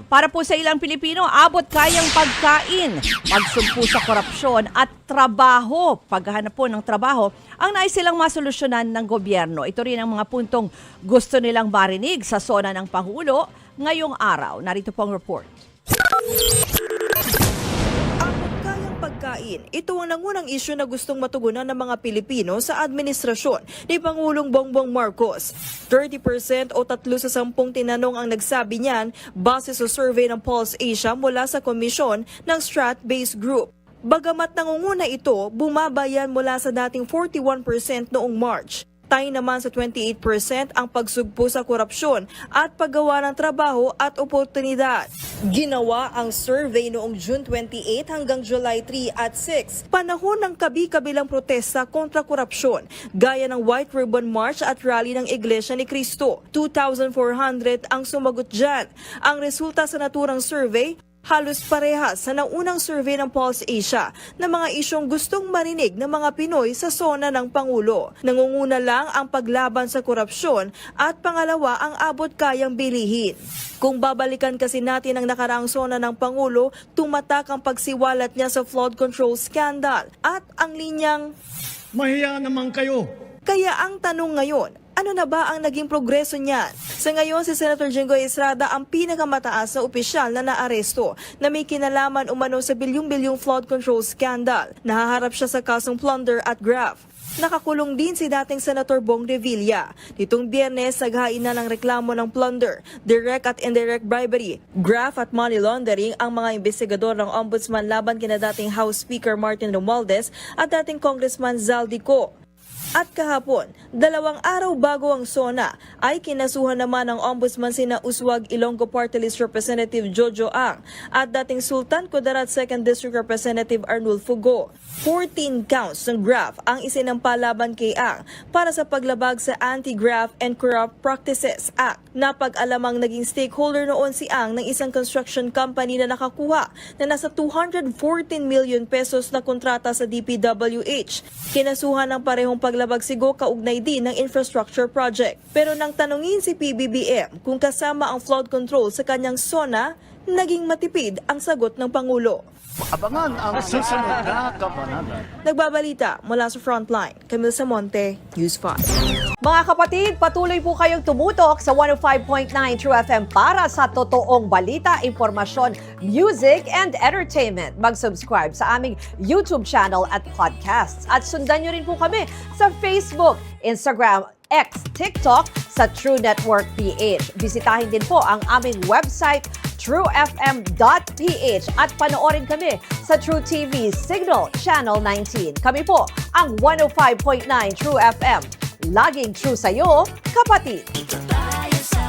Para po sa ilang Pilipino, abot kayang pagkain, pagsugpo sa korupsyon at trabaho. Paghahanap po ng trabaho, ang nais silang masolusyonan ng gobyerno. Ito rin ang mga puntong gusto nilang marinig sa sona ng Pangulo ngayong araw. Narito po ang report. Pagkain. Ito ang nangunang isyu na gustong matugunan ng mga Pilipino sa administrasyon ni Pangulong Bongbong Marcos. 30% o 3 sa 10 tinanong ang nagsabi niyan base sa survey ng Pulse Asia mula sa komisyon ng Strat-Based Group. Bagamat nangunguna ito, bumabayan mula sa dating 41% noong March. Tayo naman sa 28% ang pagsugpo sa korupsyon at paggawa ng trabaho at oportunidad. Ginawa ang survey noong June 28 hanggang July 3 at 6, panahon ng kabi-kabilang protesta kontra korupsyon, gaya ng White Ribbon March at rally ng Iglesia ni Cristo. 2,400 ang sumagot dyan. Ang resulta sa naturang survey, halos parehas sa naunang survey ng Pulse Asia na mga isyong gustong marinig ng mga Pinoy sa sona ng Pangulo. Nangunguna lang ang paglaban sa korupsyon at pangalawa ang abot kayang bilihin. Kung babalikan kasi natin ang nakaraang sona ng Pangulo, tumatak ang pagsiwalat niya sa flood control scandal at ang linyang, "Mahiya naman kayo." Kaya ang tanong ngayon, ano na ba ang naging progreso niyan? Sa ngayon, si Senator Jinggoy Estrada ang pinakamataas na opisyal na naaresto na may kinalaman umano sa bilyong-bilyong flood control scandal. Nahaharap siya sa kasong plunder at graft. Nakakulong din si dating Senator Bong Revilla. Nitong Biyernes, saghain na ng reklamo ng plunder, direct at indirect bribery, graft at money laundering ang mga investigador ng Ombudsman laban kina dating House Speaker Martin Romualdez at dating Congressman Zaldico. At kahapon, 2 araw bago ang SONA, ay kinasuhan naman ng Ombudsman sina Uswag Ilonggo Party List Representative Jojo Ang at dating Sultan Kudarat 2nd District Representative Arnulfo Go. 14 counts ng graft ang isinampa laban kay Ang para sa paglabag sa Anti-Graft and Corrupt Practices Act. Napag-alamang naging stakeholder noon si Ang ng isang construction company na nakakuha na nasa 214 million pesos na kontrata sa DPWH. Kinasuhan ng parehong paglabag si Go kaugnay din ng infrastructure project. Pero nang tanungin si PBBM kung kasama ang flood control sa kanyang SONA, naging matipid ang sagot ng Pangulo. Abangan ang susunod na kabanata. Nagbabalita mula sa Frontline, Camille Samonte, News 5. Mga kapatid, patuloy po kayong tumutok sa 105.9 True FM para sa totoong balita, impormasyon, music, and entertainment. Mag-subscribe sa aming YouTube channel at podcasts. At sundan nyo rin po kami sa Facebook, Instagram, X, TikTok sa True Network PH. Bisitahin din po ang aming website, truefm.ph at panoorin kami sa True TV Signal Channel 19. Kami po ang 105.9 True FM. Laging true sa'yo, kapatid. Ito tayo sa